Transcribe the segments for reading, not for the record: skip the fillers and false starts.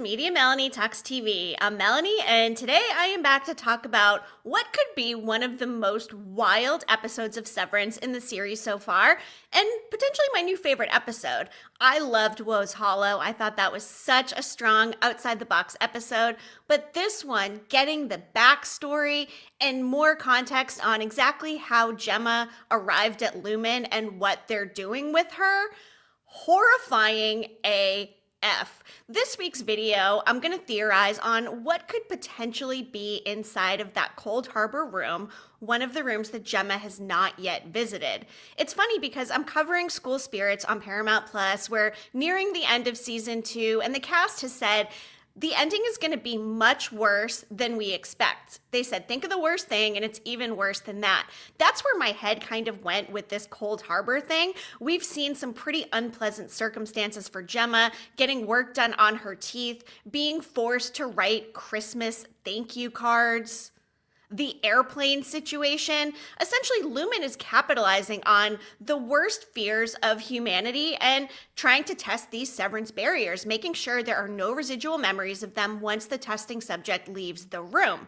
Media Melanie Talks TV. I'm Melanie, and today I am back to talk about what could be one of the most wild episodes of Severance in the series so far, and potentially my new favorite episode. I loved Woe's Hollow. I thought that was such a strong outside-the-box episode, but this one, getting the backstory and more context on exactly how Gemma arrived at Lumon and what they're doing with her, horrifying AF. This week's video, I'm going to theorize on what could potentially be inside of that Cold Harbor room, one of the rooms that Gemma has not yet visited. It's funny because I'm covering School Spirits on Paramount Plus. We're nearing the end of season 2, and the cast has said the ending is going to be much worse than we expect. They said, think of the worst thing, and it's even worse than that. That's where my head kind of went with this Cold Harbor thing. We've seen some pretty unpleasant circumstances for Gemma, getting work done on her teeth, being forced to write Christmas thank you cards. The airplane situation. Essentially, Lumon is capitalizing on the worst fears of humanity and trying to test these severance barriers, making sure there are no residual memories of them once the testing subject leaves the room.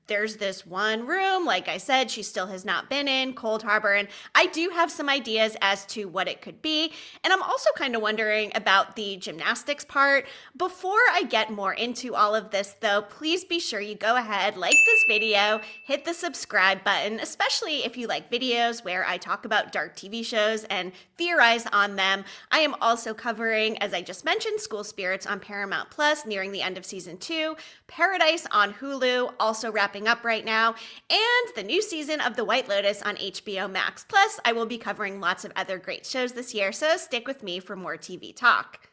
There's this one room, like I said, she still has not been in, Cold Harbor, and I do have some ideas as to what it could be. And I'm also kind of wondering about the gymnastics part. Before I get more into all of this, though, please be sure you go ahead, like this video, hit the subscribe button, especially if you like videos where I talk about dark TV shows and theorize on them. I am also covering, as I just mentioned, School Spirits on Paramount Plus, nearing the end of season 2, Paradise on Hulu, also wrapping up right now, and the new season of The White Lotus on HBO Max. Plus, I will be covering lots of other great shows this year, so stick with me for more TV talk.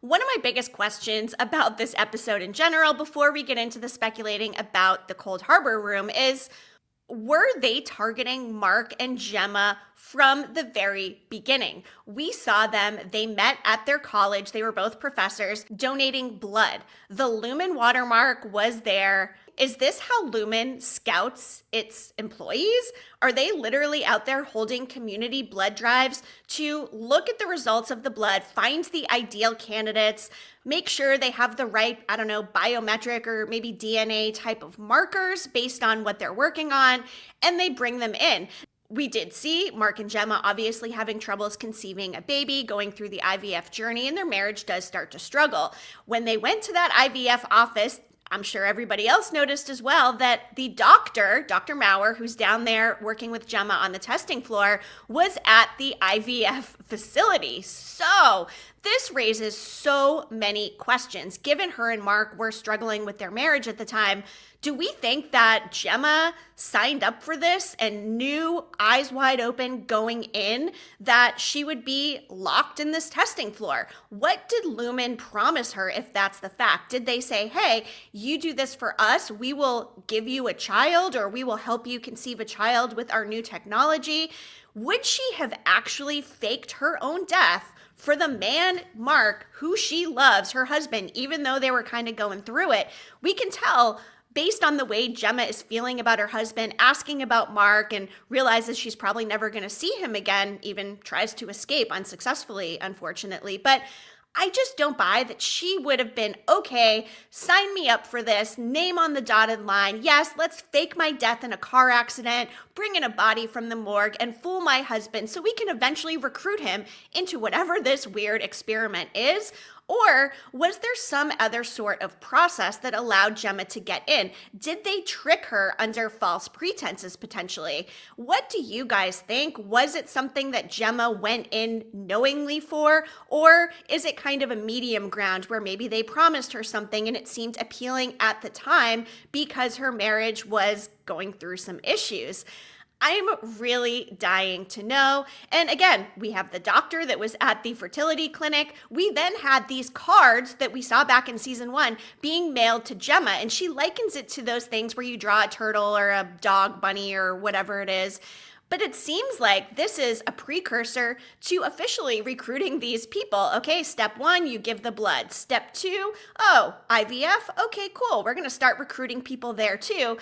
One of my biggest questions about this episode in general, before we get into the speculating about the Cold Harbor room, is were they targeting Mark and Gemma from the very beginning? We saw them, they met at their college, they were both professors, donating blood. The Lumon watermark was there. Is this how Lumon scouts its employees? Are they literally out there holding community blood drives to look at the results of the blood, find the ideal candidates, make sure they have the right, I don't know, biometric or maybe DNA type of markers based on what they're working on, and they bring them in? We did see Mark and Gemma obviously having troubles conceiving a baby, going through the IVF journey, and their marriage does start to struggle. When they went to that IVF office, I'm sure everybody else noticed as well that the doctor, Dr. Maurer, who's down there working with Gemma on the testing floor, was at the IVF facility. So this raises so many questions. Given her and Mark were struggling with their marriage at the time, do we think that Gemma signed up for this and knew, eyes wide open going in, that she would be locked in this testing floor? What did Lumon promise her if that's the fact? Did they say, hey, you do this for us, we will give you a child, or we will help you conceive a child with our new technology? Would she have actually faked her own death for the man, Mark, who she loves, her husband, even though they were kind of going through it? We can tell based on the way Gemma is feeling about her husband, asking about Mark, and realizes she's probably never going to see him again, even tries to escape unsuccessfully, unfortunately. But I just don't buy that she would have been, okay, sign me up for this, name on the dotted line. Yes, let's fake my death in a car accident, bring in a body from the morgue, and fool my husband so we can eventually recruit him into whatever this weird experiment is. Or was there some other sort of process that allowed Gemma to get in? Did they trick her under false pretenses potentially? What do you guys think? Was it something that Gemma went in knowingly for? Or is it kind of a medium ground where maybe they promised her something and it seemed appealing at the time because her marriage was going through some issues? I'm really dying to know. And again, we have the doctor that was at the fertility clinic. We then had these cards that we saw back in season 1 being mailed to Gemma, and she likens it to those things where you draw a turtle or a dog, bunny, or whatever it is. But it seems like this is a precursor to officially recruiting these people. Okay, step 1, you give the blood. Step 2, oh, IVF? Okay, cool. We're going to start recruiting people there too.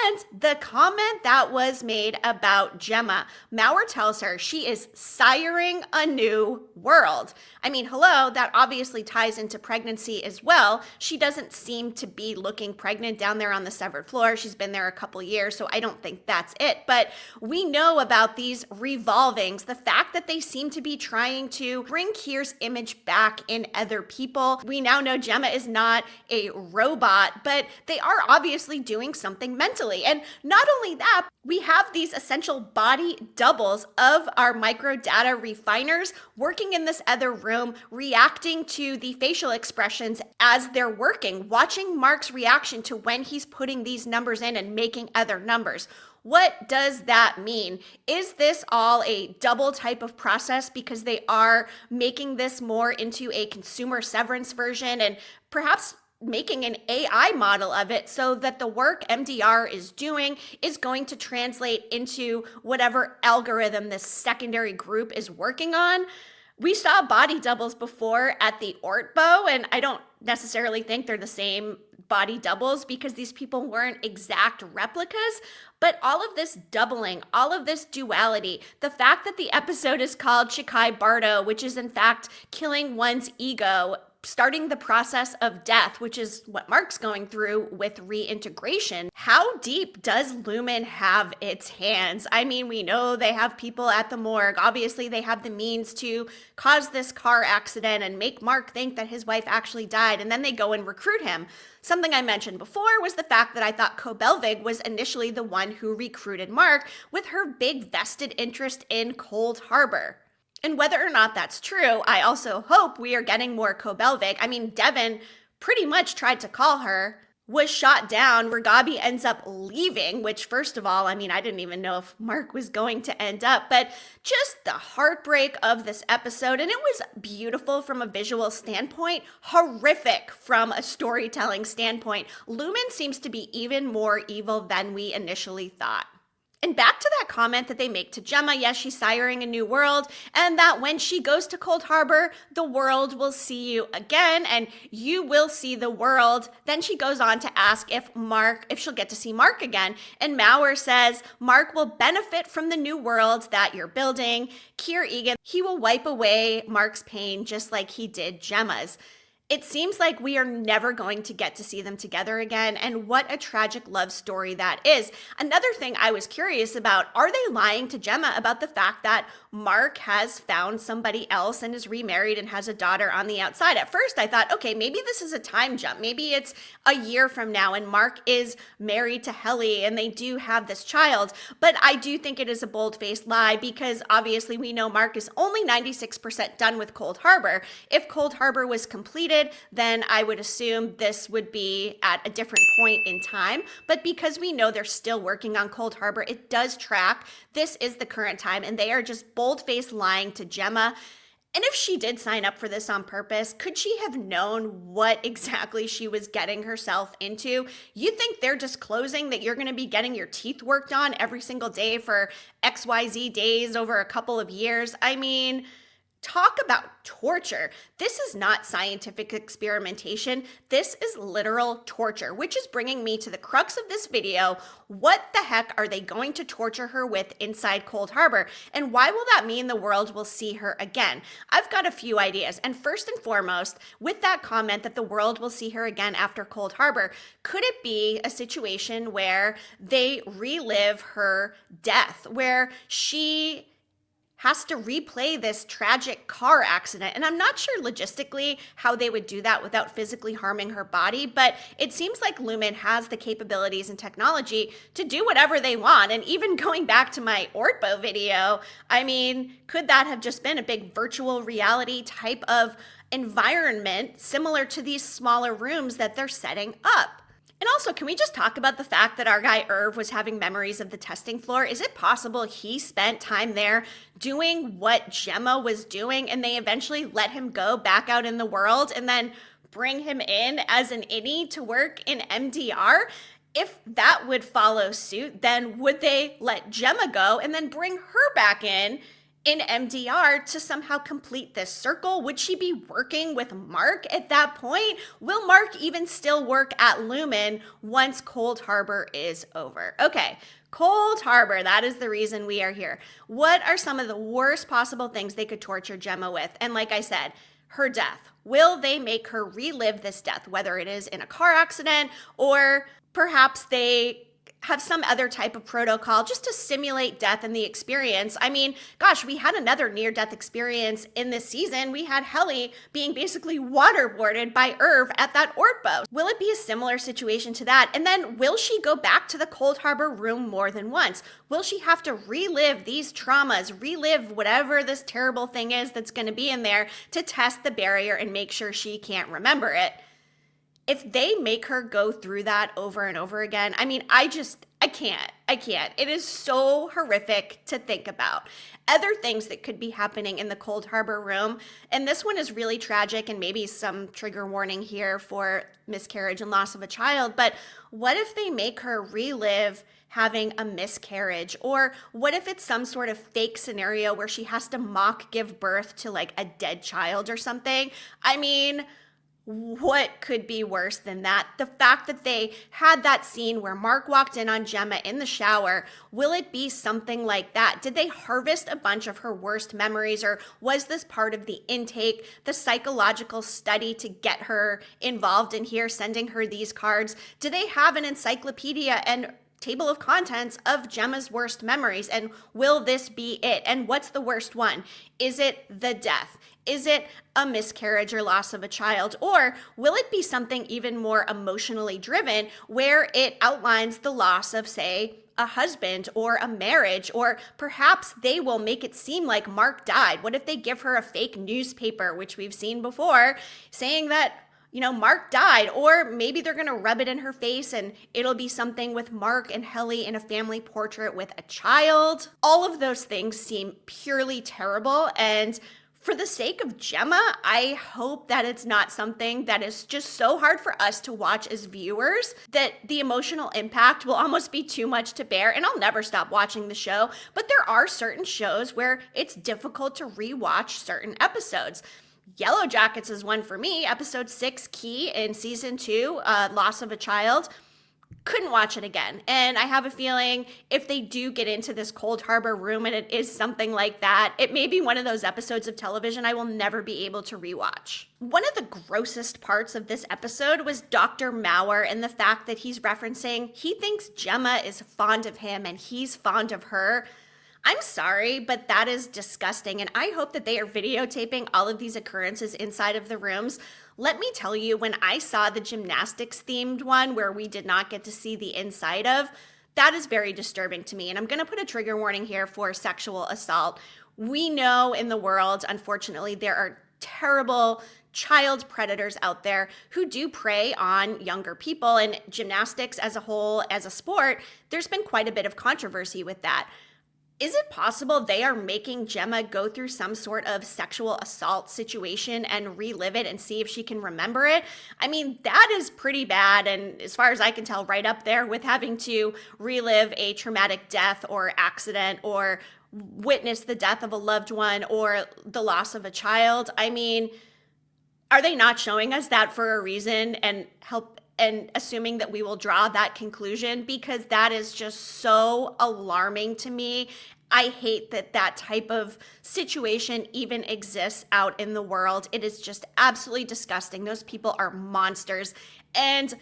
And the comment that was made about Gemma, Mauer tells her she is siring a new world. I mean, hello, that obviously ties into pregnancy as well. She doesn't seem to be looking pregnant down there on the severed floor. She's been there a couple years, so I don't think that's it. But we know about these revolvings, the fact that they seem to be trying to bring Kier's image back in other people. We now know Gemma is not a robot, but they are obviously doing something mentally. And not only that, we have these essential body doubles of our microdata refiners working in this other room, reacting to the facial expressions as they're working, watching Mark's reaction to when he's putting these numbers in and making other numbers. What does that mean? Is this all a double type of process because they are making this more into a consumer severance version and perhaps making an AI model of it so that the work MDR is doing is going to translate into whatever algorithm this secondary group is working on? We saw body doubles before at the Ortbo, and I don't necessarily think they're the same body doubles because these people weren't exact replicas, but all of this doubling, all of this duality, the fact that the episode is called Chikhai Bardo, which is in fact killing one's ego, starting the process of death, which is what Mark's going through with reintegration. How deep does Lumon have its hands? I mean, we know they have people at the morgue. Obviously, they have the means to cause this car accident and make Mark think that his wife actually died, and then they go and recruit him. Something I mentioned before was the fact that I thought Kobelvig was initially the one who recruited Mark with her big vested interest in Cold Harbor. And whether or not that's true, I also hope we are getting more Kobelvig. I mean, Devin pretty much tried to call her, was shot down, where Gabi ends up leaving, which first of all, I mean, I didn't even know if Mark was going to end up, but just the heartbreak of this episode. And it was beautiful from a visual standpoint, horrific from a storytelling standpoint. Lumon seems to be even more evil than we initially thought. And back to that comment that they make to Gemma, yes, she's siring a new world, and that when she goes to Cold Harbor, the world will see you again, and you will see the world. Then she goes on to ask if she'll get to see Mark again, and Mauer says, Mark will benefit from the new world that you're building. Kier Egan, he will wipe away Mark's pain just like he did Gemma's. It seems like we are never going to get to see them together again, and what a tragic love story that is. Another thing I was curious about, are they lying to Gemma about the fact that Mark has found somebody else and is remarried and has a daughter on the outside? At first I thought, okay, maybe this is a time jump. Maybe it's a year from now and Mark is married to Helly and they do have this child. But I do think it is a bold-faced lie because obviously we know Mark is only 96% done with Cold Harbor. If Cold Harbor was completed, then I would assume this would be at a different point in time. But because we know they're still working on Cold Harbor, it does track. This is the current time, and they are just bold-faced lying to Gemma. And if she did sign up for this on purpose, could she have known what exactly she was getting herself into? You think they're disclosing that you're going to be getting your teeth worked on every single day for XYZ days over a couple of years? I mean, talk about torture. This is not scientific experimentation. This is literal torture, which is bringing me to the crux of this video. What the heck are they going to torture her with inside Cold Harbor? And why will that mean the world will see her again? I've got a few ideas. And first and foremost, with that comment that the world will see her again after Cold Harbor, could it be a situation where they relive her death, where she has to replay this tragic car accident? And I'm not sure logistically how they would do that without physically harming her body, but it seems like Lumon has the capabilities and technology to do whatever they want. And even going back to my Ortbo video, I mean, could that have just been a big virtual reality type of environment similar to these smaller rooms that they're setting up? And also, can we just talk about the fact that our guy Irv was having memories of the testing floor? Is it possible he spent time there doing what Gemma was doing and they eventually let him go back out in the world and then bring him in as an innie to work in MDR? If that would follow suit, then would they let Gemma go and then bring her back in in MDR to somehow complete this circle? Would she be working with Mark at that point? Will Mark even still work at Lumon once Cold Harbor is over? Okay, Cold Harbor, that is the reason we are here. What are some of the worst possible things they could torture Gemma with? And like I said, her death. Will they make her relive this death, whether it is in a car accident or perhaps they have some other type of protocol just to simulate death in the experience? I mean, gosh, we had another near-death experience in this season. We had Helly being basically waterboarded by Irv at that Ortbo. Will it be a similar situation to that? And then will she go back to the Cold Harbor room more than once? Will she have to relive these traumas, relive whatever this terrible thing is that's going to be in there to test the barrier and make sure she can't remember it? If they make her go through that over and over again, I mean, I can't. It is so horrific to think about. Other things that could be happening in the Cold Harbor room, and this one is really tragic and maybe some trigger warning here for miscarriage and loss of a child, but what if they make her relive having a miscarriage? Or what if it's some sort of fake scenario where she has to mock give birth to like a dead child or something? I mean, what could be worse than that? The fact that they had that scene where Mark walked in on Gemma in the shower, will it be something like that? Did they harvest a bunch of her worst memories, or was this part of the intake, the psychological study to get her involved in here, sending her these cards? Do they have an encyclopedia and table of contents of Gemma's worst memories? And will this be it? And what's the worst one? Is it the death? Is it a miscarriage or loss of a child? Or will it be something even more emotionally driven where it outlines the loss of, say, a husband or a marriage? Or perhaps they will make it seem like Mark died. What if they give her a fake newspaper, which we've seen before, saying that, you know, Mark died? Or maybe they're going to rub it in her face and it'll be something with Mark and Helly in a family portrait with a child. All of those things seem purely terrible, and for the sake of Gemma, I hope that it's not something that is just so hard for us to watch as viewers that the emotional impact will almost be too much to bear. And I'll never stop watching the show, but there are certain shows where it's difficult to rewatch certain episodes. Yellow Jackets is one for me. Episode 6, Key, in season 2, Loss of a Child. Couldn't watch it again. And I have a feeling if they do get into this Cold Harbor room and it is something like that, it may be one of those episodes of television I will never be able to rewatch. One of the grossest parts of this episode was Dr. Mauer and the fact that he's referencing he thinks Gemma is fond of him and he's fond of her. I'm sorry, but that is disgusting, and I hope that they are videotaping all of these occurrences inside of the rooms. Let me tell you, when I saw the gymnastics themed one where we did not get to see the inside of, that is very disturbing to me. And I'm going to put a trigger warning here for sexual assault. We know in the world, unfortunately, there are terrible child predators out there who do prey on younger people, and gymnastics as a whole, as a sport, there's been quite a bit of controversy with that. Is it possible they are making Gemma go through some sort of sexual assault situation and relive it and see if she can remember it? I mean, that is pretty bad, and as far as I can tell, right up there with having to relive a traumatic death or accident or witness the death of a loved one or the loss of a child. I mean, are they not showing us that for a reason and assuming that we will draw that conclusion? Because that is just so alarming to me. I hate that that type of situation even exists out in the world. It is just absolutely disgusting. Those people are monsters. And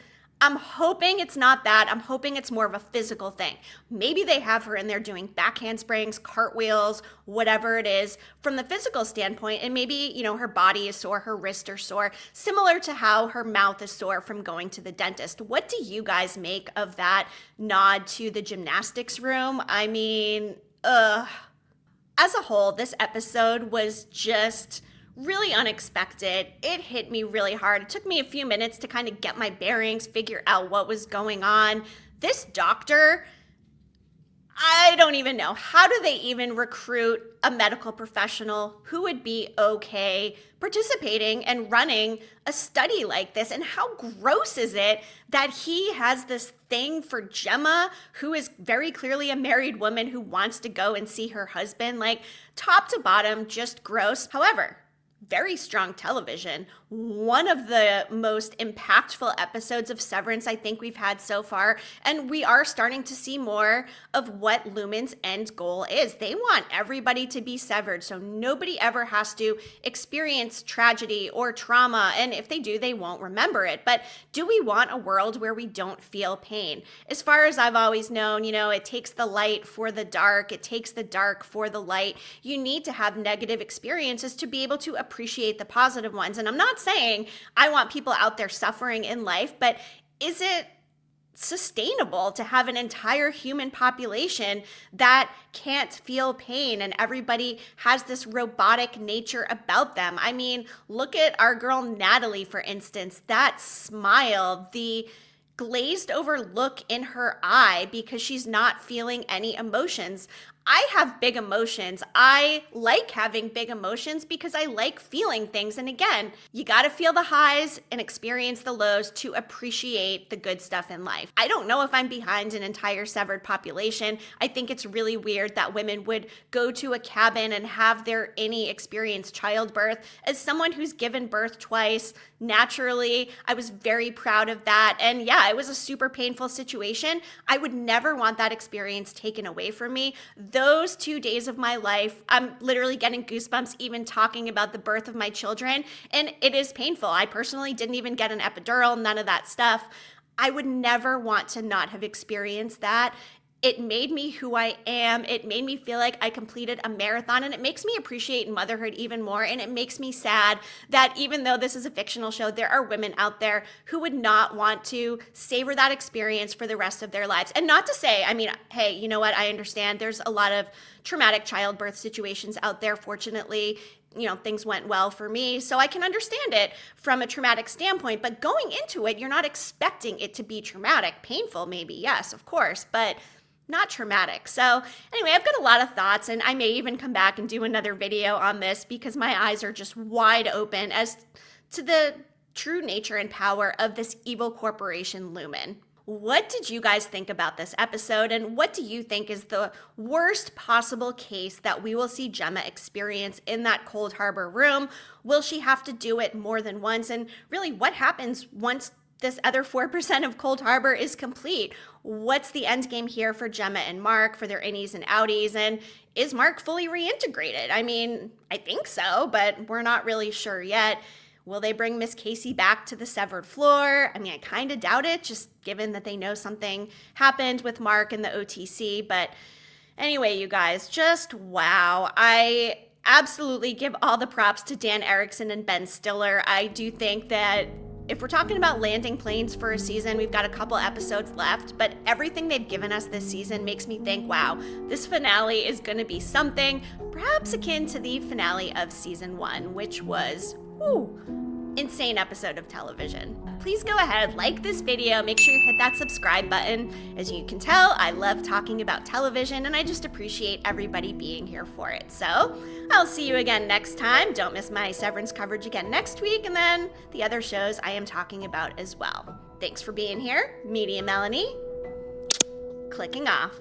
I'm hoping it's not that. I'm hoping it's more of a physical thing. Maybe they have her in there doing back handsprings, cartwheels, whatever it is from the physical standpoint. And maybe, you know, her body is sore, her wrists are sore, similar to how her mouth is sore from going to the dentist. What do you guys make of that nod to the gymnastics room? I mean, as a whole, this episode was just really unexpected. It hit me really hard. It took me a few minutes to kind of get my bearings, figure out what was going on. This doctor, I don't even know. How do they even recruit a medical professional who would be okay participating and running a study like this? And how gross is it that he has this thing for Gemma, who is very clearly a married woman who wants to go and see her husband? Like, top to bottom, just gross. However, very strong television. One of the most impactful episodes of Severance I think we've had so far. And we are starting to see more of what Lumon's end goal is. They want everybody to be severed so nobody ever has to experience tragedy or trauma. And if they do, they won't remember it. But do we want a world where we don't feel pain? As far as I've always known, it takes the light for the dark. It takes the dark for the light. You need to have negative experiences to be able to appreciate the positive ones. And I'm not saying I want people out there suffering in life, but is it sustainable to have an entire human population that can't feel pain and everybody has this robotic nature about them? I mean, look at our girl Natalie, for instance. That smile, the glazed over look in her eye because she's not feeling any emotions. I have big emotions. I like having big emotions because I like feeling things. And again, you got to feel the highs and experience the lows to appreciate the good stuff in life. I don't know if I'm behind an entire severed population. I think it's really weird that women would go to a cabin and have their any experience childbirth. As someone who's given birth twice naturally, I was very proud of that. And yeah, it was a super painful situation. I would never want that experience taken away from me. Those 2 days of my life, I'm literally getting goosebumps even talking about the birth of my children, and it is painful. I personally didn't even get an epidural, none of that stuff. I would never want to not have experienced that. It made me who I am. It made me feel like I completed a marathon, and it makes me appreciate motherhood even more. And it makes me sad that even though this is a fictional show, there are women out there who would not want to savor that experience for the rest of their lives. And not to say, I mean, hey, you know what? I understand there's a lot of traumatic childbirth situations out there. Fortunately, things went well for me, so I can understand it from a traumatic standpoint. But going into it, you're not expecting it to be traumatic. Painful, maybe, yes, of course, but not traumatic. So anyway, I've got a lot of thoughts, and I may even come back and do another video on this because my eyes are just wide open as to the true nature and power of this evil corporation, Lumon. What did you guys think about this episode, and what do you think is the worst possible case that we will see Gemma experience in that Cold Harbor room? Will she have to do it more than once? And really, what happens once this other 4% of Cold Harbor is complete? What's the end game here for Gemma and Mark, for their innies and outies? And is Mark fully reintegrated? I mean, I think so, but we're not really sure yet. Will they bring Miss Casey back to the severed floor? I mean, I kind of doubt it, just given that they know something happened with Mark and the OTC. But anyway, you guys, just wow. I absolutely give all the props to Dan Erickson and Ben Stiller. I do think that if we're talking about landing planes for a season, we've got a couple episodes left, but everything they've given us this season makes me think, wow, this finale is going to be something perhaps akin to the finale of season 1, which was, insane episode of television. Please go ahead, like this video, make sure you hit that subscribe button. As you can tell, I love talking about television, and I just appreciate everybody being here for it. So I'll see you again next time. Don't miss my Severance coverage again next week, and then the other shows I am talking about as well. Thanks for being here. Media Melanie, clicking off.